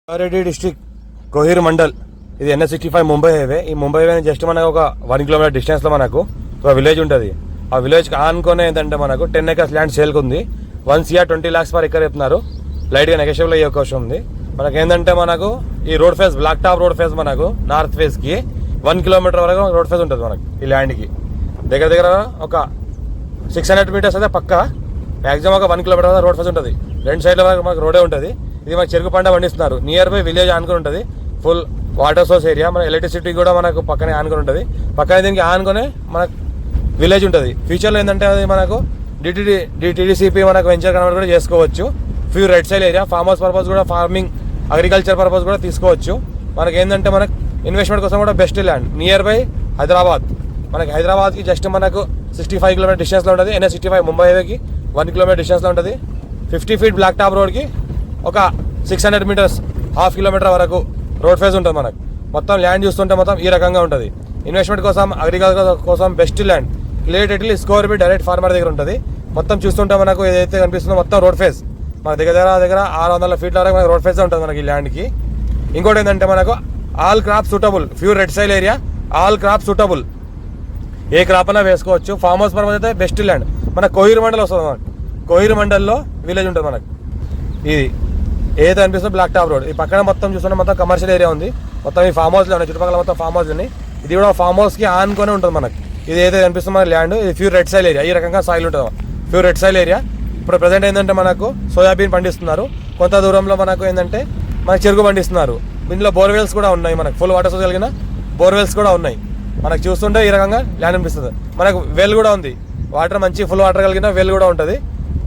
Rangareddy district Kohir mandal. ఇది NH65 Mumbai highway. ఈ Mumbai highway just మనకు ఒక 1 కిలోమీటర్ డిస్టెన్స్ లో మనకు ఒక విలేజ్ ఉంటుంది. ఆ విలేజ్ కి ఆనుకునే ఏంటంటే మనకు 10 acres ల్యాండ్ సేల్కి ఉంది. 1 CR 20 lakhs పర్ ఎకర్ చెప్తున్నారు. లైట్ గా నెగోషియబుల్ అయ్యే అవకాశం ఉంది. మనకి ఏంటంటే మనకు ఈ road face black top road face మనకు నార్త్ ఫేస్ కి 1 కిలోమీటర్ వరకు రోడ్ ఫేస్ ఉంటుంది మనకి ఈ ల్యాండ్ కి. దగ్గర దగ్గర ఒక 600 meters అయితే పక్క మాక్సిమం ఒక 1 కిలోమీటర్ రోడ్ ఫేస్ ఉంటుంది. రెండు సైడ్ల వరకు మనకు రోడే ఉంటుంది. ఇది మనకి చెరుకు పంట పండిస్తున్నారు. నియర్ బై విలేజ్ ఆనుకుని ఉంటుంది. Full water source area. మన ఎలక్ట్రిసిటీ కూడా మనకు పక్కనే ఆనుకుని ఉంటుంది. పక్కనే దీనికి ఆనుకునే మనకు విలేజ్ ఉంటుంది. ఫ్యూచర్లో ఏంటంటే అది మనకు DTDCP మనకు వెంచర్ కన్వర్ట్ కూడా చేసుకోవచ్చు. Few red soil area form house purpose కూడా, ఫార్మింగ్ అగ్రికల్చర్ పర్పస్ కూడా తీసుకోవచ్చు. మనకి ఏంటంటే మనకు ఇన్వెస్ట్మెంట్ కోసం కూడా best land. Near by Hyderabad. మనకి హైదరాబాద్కి జస్ట్ మనకు 65 కిలోమీటర్ డిస్టెన్స్లో ఉంటుంది. NH65 ముంబై హైవేకి 1 కిలోమీటర్ డిస్టెన్స్లో ఉంటుంది. 50 feet బ్లాక్ టాప్ రోడ్కి ఒక 600 meters ½ కిలోమీటర్ వరకు రోడ్ ఫేస్ ఉంటుంది. మనకు మొత్తం ల్యాండ్ చూస్తుంటే మొత్తం ఈ రకంగా ఉంటుంది. ఇన్వెస్ట్మెంట్ కోసం, అగ్రికల్చర్ కోసం best land. Clear title score B direct farmer దగ్గర ఉంటుంది. మొత్తం చూస్తుంటే మనకు ఏదైతే కనిపిస్తుందో మొత్తం రోడ్ ఫేస్. మన దగ్గర 600 feet వరకు మనకు రోడ్ ఫేస్ ఉంటుంది మనకి ఈ ల్యాండ్కి. ఇంకోటి ఏంటంటే మనకు all crop suitable. Few red soil area, all crop suitable. ఏ క్రాప్ అయినా వేసుకోవచ్చు. ఫార్మ్ హౌస్ పర్పస్ అయితే బెస్ట్ ల్యాండ్. మన కోహిర్ మండల్ వస్తుంది. మనకు కోహిర్ మండల్లో విలేజ్ ఉంటుంది మనకు. ఇది ఏదైతే అనిపిస్తుందో బ్లాక్ టాప్ రోడ్. ఈ పక్కన మొత్తం చూస్తుంటే మొత్తం కమర్షియల్ ఏరియా ఉంది. మొత్తం ఈ ఫార్మ్ హౌస్లో ఉన్నాయి. చుట్టుపక్కల మొత్తం ఫార్మ్ హౌస్ ఉన్నాయి. ఇది కూడా ఫార్మ్ హౌస్కి ఆనుకొని ఉంటుంది మనకి. ఇది ఏదైతే కనిపిస్తుందో మన ల్యాండ్. ఇది ఫ్యూ రెడ్ సైల్ ఏరియా. ఈ రకంగా సాయిల్ ఉంటుంది. Few red soil area. ఇప్పుడు ప్రజెంట్ ఏంటంటే మనకు సోయాబీన్ పండిస్తున్నారు. కొంత దూరంలో మనకు ఏంటంటే మనకు చెరుకు పండిస్తున్నారు. దీంట్లో బోర్వెల్స్ కూడా ఉన్నాయి. మనకు ఫుల్ వాటర్ సోర్స్ కలిగిన బోర్వెల్స్ కూడా ఉన్నాయి. మనకు చూస్తుంటే ఈ రకంగా ల్యాండ్ అనిపిస్తుంది. మనకు వెల్ కూడా ఉంది. వాటర్ మంచి ఫుల్ వాటర్ కలిగిన వెల్ కూడా ఉంటుంది.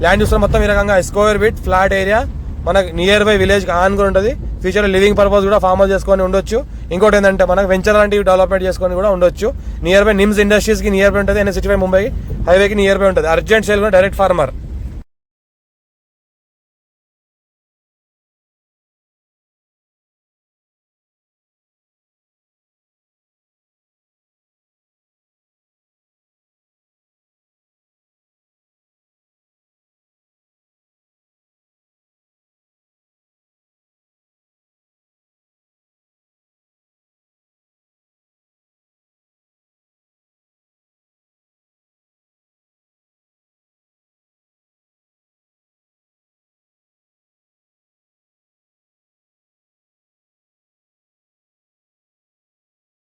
ల్యాండ్ చూస్తే మొత్తం ఈ రకంగా స్క్వేర్ ఫీట్ ఫ్లాట్ ఏరియా. మనకు నియర్ బై విలేజ్ ఆనుకొని ఉంటుంది. ఫ్యూచర్లో లివింగ్ పర్పస్ కూడా ఫార్మ్ హౌస్ చేసుకొని ఉండొచ్చు. ఇంకోటి ఏంటంటే మనకు వెంచర్ లాంటివి డెవలప్మెంట్ చేసుకొని కూడా ఉండొచ్చు. నియర్ బై నిమ్స్ ఇండస్ట్రీస్కి నియర్ బై ఉంటుంది. NH65 ముంబై హైవేకి నియర్ బై ఉంటుంది. అర్జెంట్ సేల్ కూడా డైరెక్ట్ ఫార్మర్.